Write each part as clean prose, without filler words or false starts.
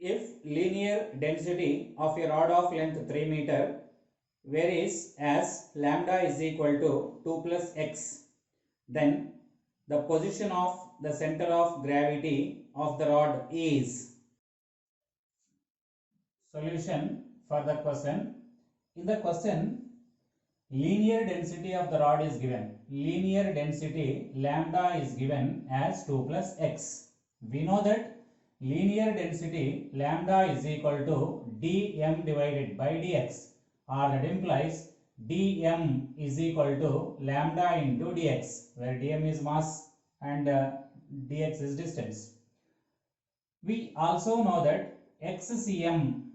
If linear density of a rod of length 3 meter varies as lambda is equal to 2 plus x, then the position of the center of gravity of the rod is. Solution for the question. In the question, linear density of the rod is given. Linear density lambda is given as 2 plus x. We know that linear density lambda is equal to dm divided by dx, or that implies dm is equal to lambda into dx, where dm is mass and dx is distance. We also know that xcm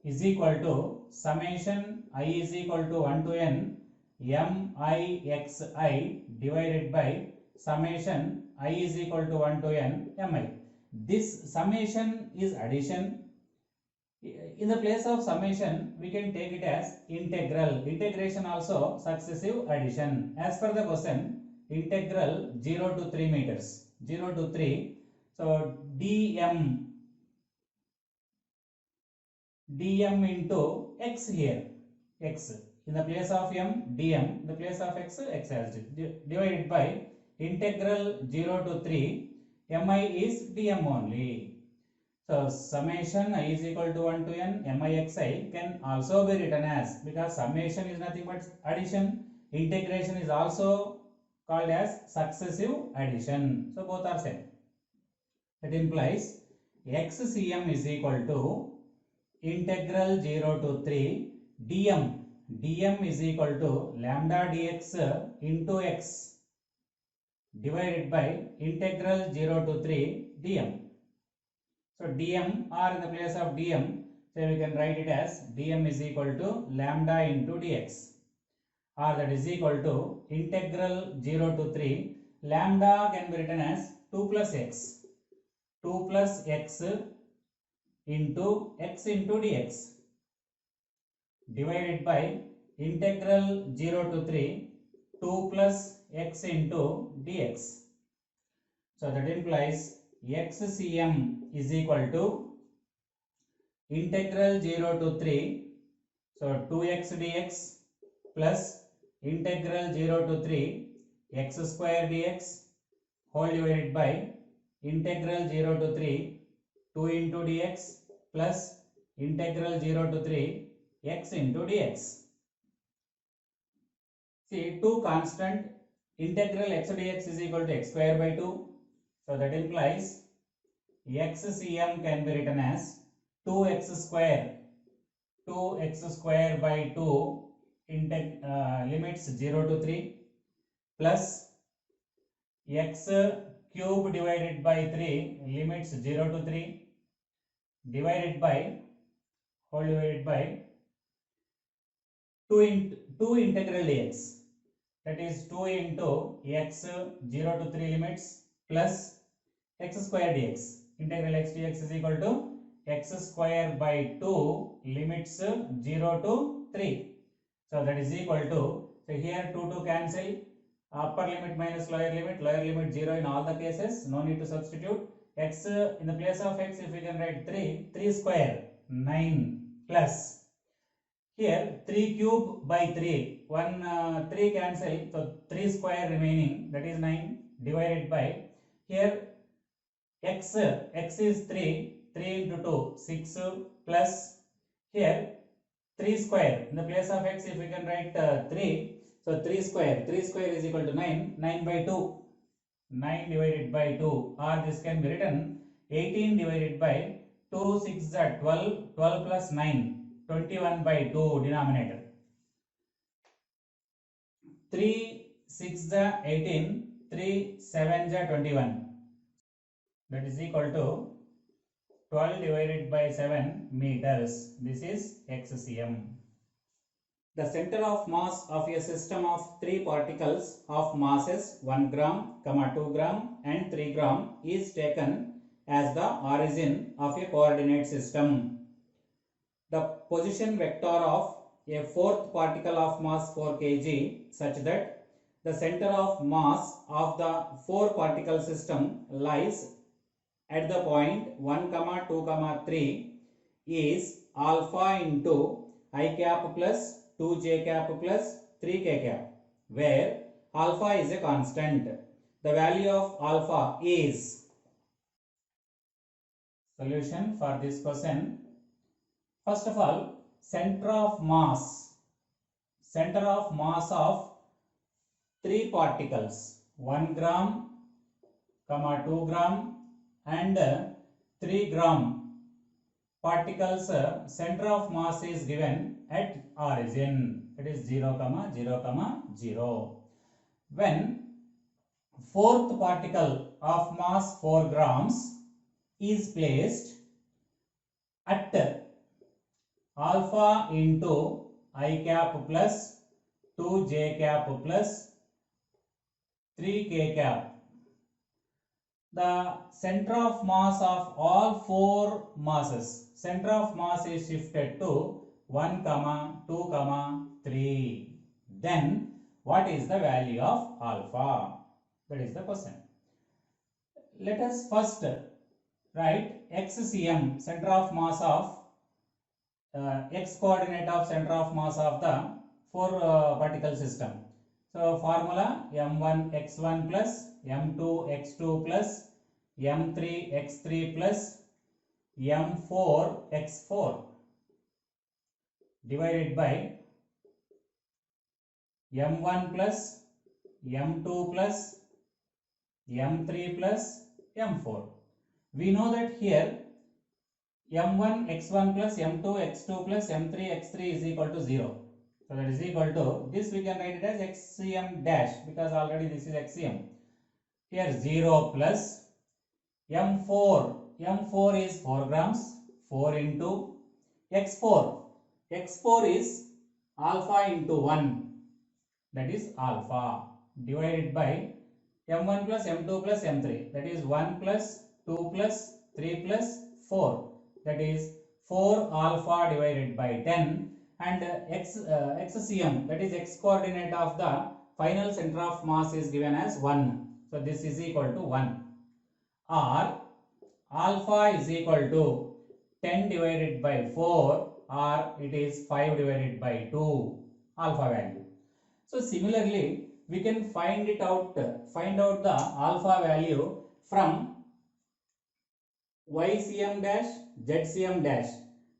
is equal to summation I is equal to 1 to n mixi divided by summation I is equal to 1 to n mi. This summation is addition. In the place of summation, we can take it as integral. Integration also successive addition. As per the question, integral 0 to 3 meters. 0 to 3. So dm into x here. X. In the place of m, dm. In the place of x, x as divided by integral 0 to 3. Mi is dm only. So summation I is equal to 1 to n mixi can also be written as, because summation is nothing but addition, integration is also called as successive addition. So both are same. That implies xcm is equal to integral 0 to 3 dm is equal to lambda dx into x divided by integral 0 to 3 dm. So dm, or in the place of dm, so we can write it as dm is equal to lambda into dx, or that is equal to integral 0 to 3. Lambda can be written as 2 plus x. 2 plus x into x into dx divided by integral 0 to 3 2 plus x into dx. So that implies xcm is equal to integral 0 to 3, so 2x dx plus integral 0 to 3 x square dx whole divided by integral 0 to 3 2 into dx plus integral 0 to 3 x into dx. See, two constant, integral x dx is equal to x square by 2. So that implies xcm can be written as 2x square by 2 limits 0 to 3 plus x cube divided by 3 limits 0 to 3 divided by whole divided by 2 integral dx, that is 2 into x 0 to 3 limits plus x square dx. Integral x dx is equal to x square by 2 limits 0 to 3. So that is equal to, so here 2 cancel, upper limit minus lower limit 0 in all the cases, no need to substitute. X in the place of x, if we can write 3 square 9 plus here 3 cube by 3, 3 cancel, so 3 square remaining, that is 9 divided by here x is 3 into 2 6 plus here 3 square, in the place of x if we can write 3, so 3 square is equal to 9 by 2, 9 divided by 2, or this can be written 18 divided by 2 6 are 12 plus 9 21 by 2 denominator, 3 6 are 18, 3 7 are 21, that is equal to 12 divided by 7 meters. This is xcm. The center of mass of a system of 3 particles of masses 1 gram, 2 gram and 3 gram is taken as the origin of a coordinate system. The position vector of a fourth particle of mass 4 kg such that the center of mass of the 4 particle system lies at the point 1, 2, 3 is alpha into I cap plus 2j cap plus 3k cap, where alpha is a constant. The value of alpha is. Solution for this question. First of all, center of mass of 3 particles, 1 gram, 2 gram and 3 gram particles, center of mass is given at origin, it is 0, 0, 0. When fourth particle of mass 4 grams is placed at alpha into I cap plus 2j cap plus 3k cap, the center of mass of all 4 masses, center of mass is shifted to 1, 2, 3. Then what is the value of alpha? That is the question. Let us first write xcm, center of mass of x coordinate of center of mass of the 4 particle system. So formula m1 x1 plus m2 x2 plus m3 x3 plus m4 x4 divided by m1 plus m2 plus m3 plus m4. We know that here m1 x1 plus m2 x2 plus m3 x3 is equal to 0. So that is equal to, this we can write it as xcm dash, because already this is xcm. Here 0 plus m4 is 4 grams, 4 into x4 is alpha into 1, that is alpha, divided by m1 plus m2 plus m3, that is 1 plus 2 plus 3 plus 4, that is 4 alpha divided by 10, and xcm, that is x coordinate of the final center of mass, is given as 1. So this is equal to 1, or alpha is equal to 10 divided by 4, or it is 5 divided by 2 alpha value. So similarly, we can find out the alpha value from ycm dash zcm dash.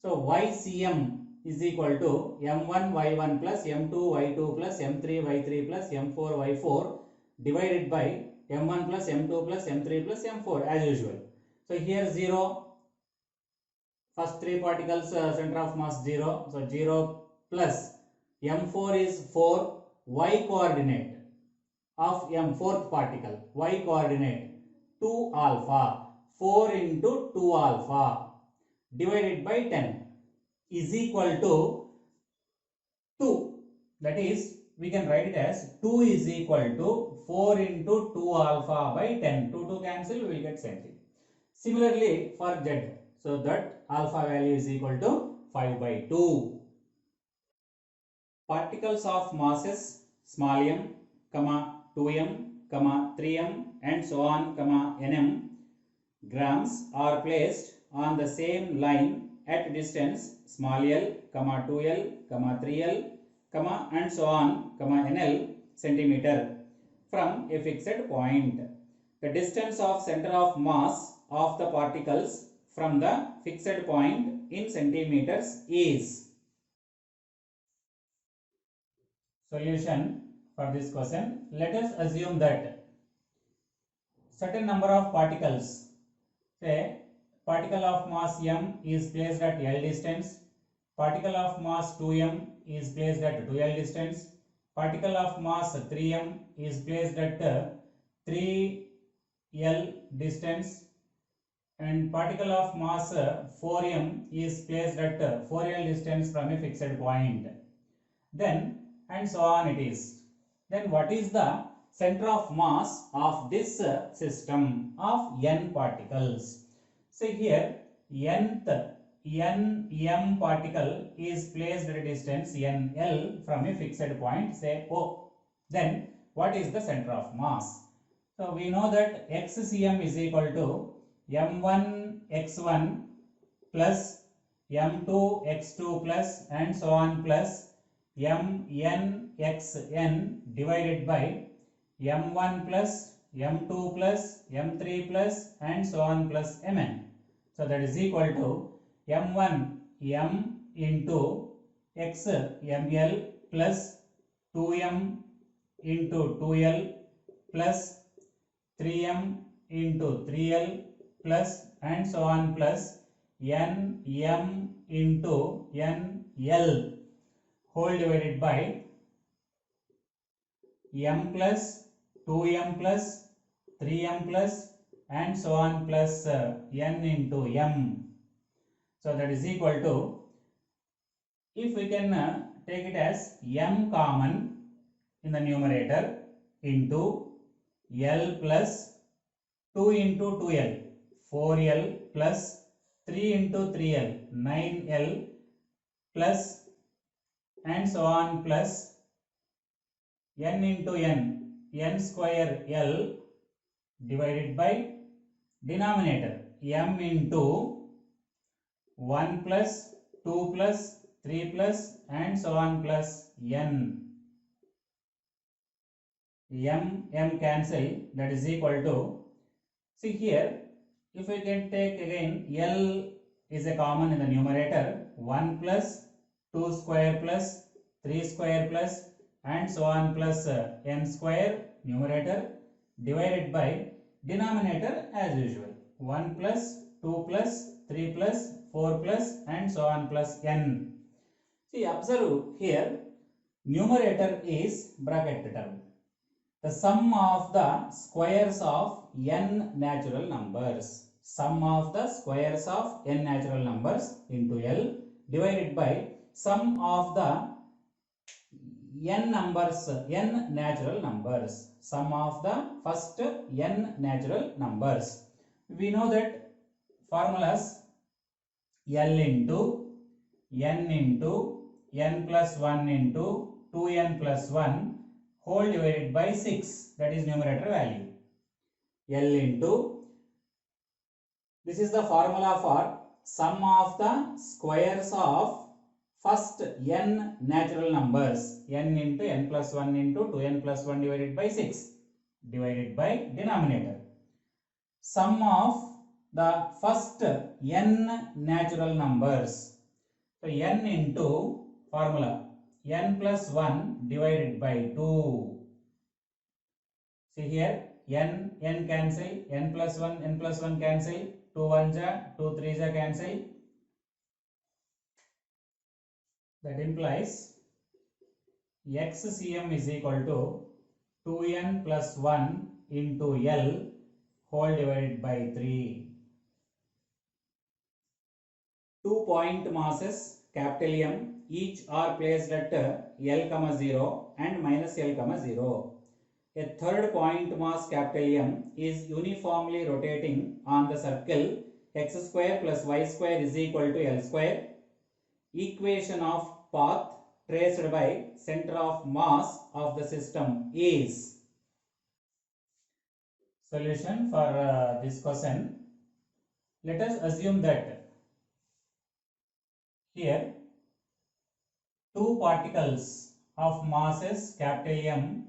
So ycm is equal to m1 y1 plus m2 y2 plus m3 y3 plus m4 y4 divided by m1 plus m2 plus m3 plus m4 as usual. So here 0, first 3 particles center of mass 0, so 0 plus m4 is 4, y coordinate of m4th particle, y coordinate 2 alpha, 4 into 2 alpha divided by 10 is equal to 2. That is, we can write it as 2 is equal to 4 into 2 alpha by 10. 2 cancel, we will get same thing. Similarly for z, so that alpha value is equal to 5 by 2. Particles of masses small m, 2m, 3m and so on, nm grams are placed on the same line at distance small l, 2l, 3l, and so on, nl centimeter from a fixed point. The distance of center of mass of the particles from the fixed point in centimeters is. Solution for this question. Let us assume that certain number of particles, say particle of mass m is placed at L distance, particle of mass 2m is placed at 2L distance, particle of mass 3m is placed at 3L distance, and particle of mass 4m is placed at 4L distance from a fixed point. Then and so on it is. Then what is the center of mass of this system of n particles? See here, nm particle is placed at a distance nl from a fixed point, say O. Then what is the center of mass? So we know that xcm is equal to m1 x1 plus m2 x2 plus and so on plus mn xn divided by m1 plus m2 plus m3 plus and so on plus mn. So that is equal to m1 m into x ml plus 2m into 2l plus 3m into 3l plus and so on plus n m into n l whole divided by m plus 2m plus 3m plus and so on plus n into m. So that is equal to, if we can take it as m common in the numerator into l plus 2 into 2l 4l plus 3 into 3l 9l plus and so on plus n into n square l divided by denominator m into 1 plus 2 plus 3 plus and so on plus n. M cancel, that is equal to, see here, if we can take again L is a common in the numerator, 1 plus 2 square plus 3 square plus and so on plus n square numerator divided by denominator as usual, 1 plus 2 plus 3 plus 4 plus and so on plus n. See, observe here, numerator is bracket term. The sum of the squares of n natural numbers. Sum of the squares of n natural numbers into L divided by sum of the n numbers, n natural numbers. Sum of the first n natural numbers. We know that formulas L into n plus 1 into 2n plus 1 whole divided by 6, that is numerator value. L into, this is the formula for sum of the squares of first n natural numbers, n into n plus 1 into 2n plus 1 divided by 6 divided by denominator. Sum of the first n natural numbers. So n into formula n plus 1 divided by 2. See here, n cancel, n plus 1 cancel, 2 1 ja, 2 3 ja cancel. That implies xcm is equal to 2n plus 1 into L whole divided by 3. 2 point masses capital M each are placed at L, 0 and minus L, 0. A third point mass capital M is uniformly rotating on the circle x square plus y square is equal to L square. Equation of path traced by center of mass of the system is. Solution for this question. Let us assume that here two particles of masses capital M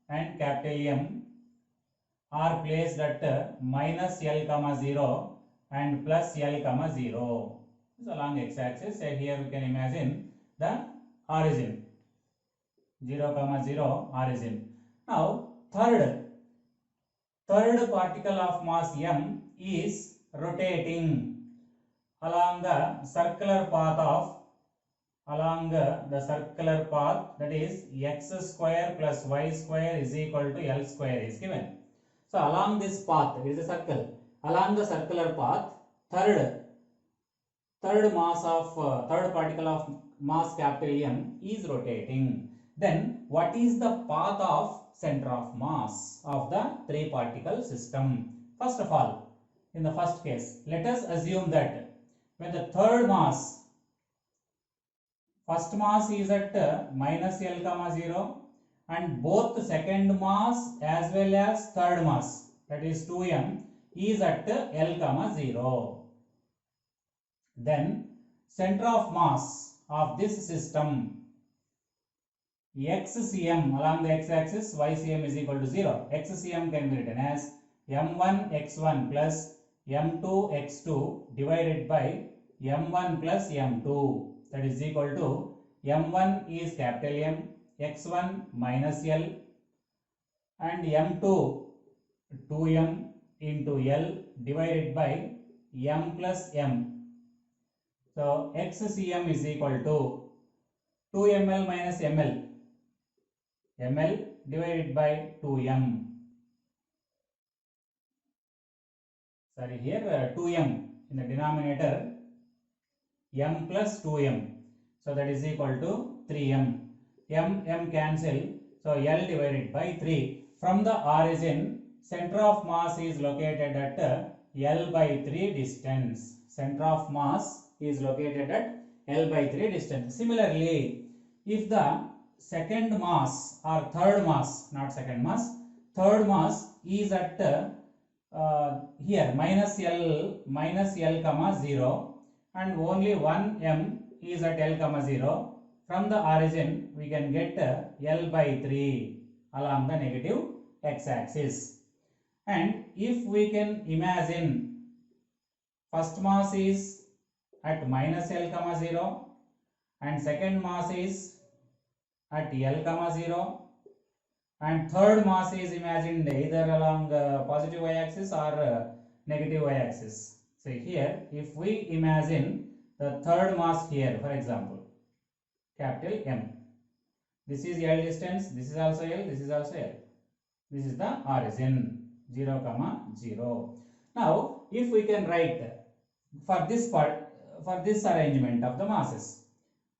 and capital M are placed at minus L, 0 and plus L, 0. This is along x-axis. Here we can imagine the origin, 0, 0 origin. Now third particle of mass M is rotating along the circular path that is x square plus y square is equal to L square is given. So along this path, it is a circle, along the circular path, third particle of mass capital M is rotating. Then what is the path of center of mass of the three particle system? First of all, in the first case, let us assume that when the first mass is at minus L, 0 and both second mass as well as third mass, that is 2m, is at L, 0. Then center of mass of this system xcm along the x-axis, ycm is equal to 0. xcm can be written as m1 x1 plus m2 x2 divided by m1 plus m2, that is equal to m1 is capital M, x1 minus L, and m2 2m into L divided by m plus m. So xcm is equal to 2 ml minus ml, ml divided by 2m. Sorry, here 2m in the denominator, m plus 2m. So that is equal to 3m. M cancel. So L divided by 3. From the origin, center of mass is located at L by 3 distance. Center of mass is located at L by 3 distance. Similarly, if the second mass or third mass, not second mass, third mass is at here minus L comma 0, and only 1 m is at L comma 0. From the origin, we can get L by 3 along the negative x-axis. And if we can imagine first mass is at minus L comma 0 and second mass is at L comma 0 and third mass is imagined either along positive y-axis or negative y-axis. So here, if we imagine the third mass here, for example, capital M. This is L distance, this is also L, this is also L. This is the origin, 0 comma 0. Now, if we can write for this part, for this arrangement of the masses,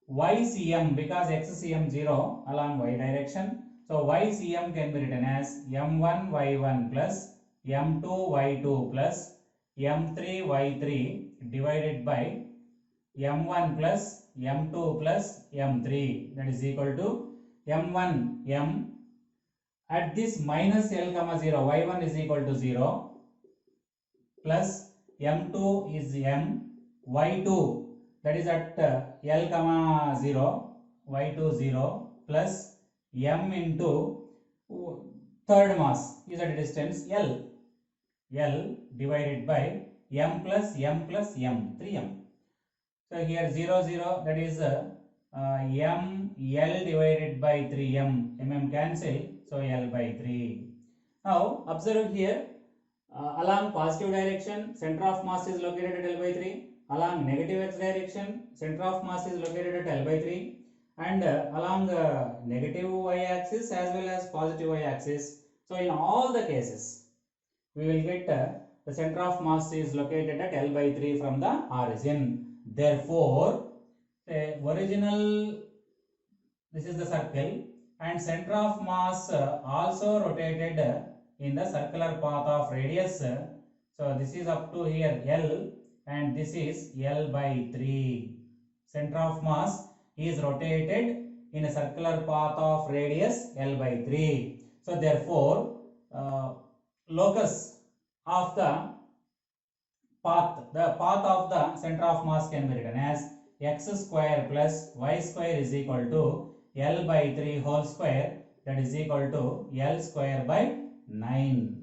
YCM, because XCM 0 along Y direction, so YCM can be written as M1 Y1 plus M2 Y2 plus M3 Y3 divided by M1 plus M2 plus M3, that is equal to M1 M at this minus L comma 0, Y1 is equal to 0 plus M2 is M, Y2 that is at L comma 0, Y2 0 plus M into third mass is at a distance L, L divided by M plus M plus M, 3M. So here 0 0, that is M L divided by 3M, mm cancel, so L by 3. Now observe here, along positive direction center of mass is located at L by 3, along negative x direction center of mass is located at L by 3, and along negative y axis as well as positive y axis. So in all the cases we will get the center of mass is located at L by 3 from the origin. Therefore, the original, this is the circle, and center of mass also rotated in the circular path of radius. So this is up to here L, and this is L by 3. Center of mass is rotated in a circular path of radius L by 3. So therefore, locus of the path of the center of mass can be written as x square plus y square is equal to L by 3 whole square, that is equal to L square by 9.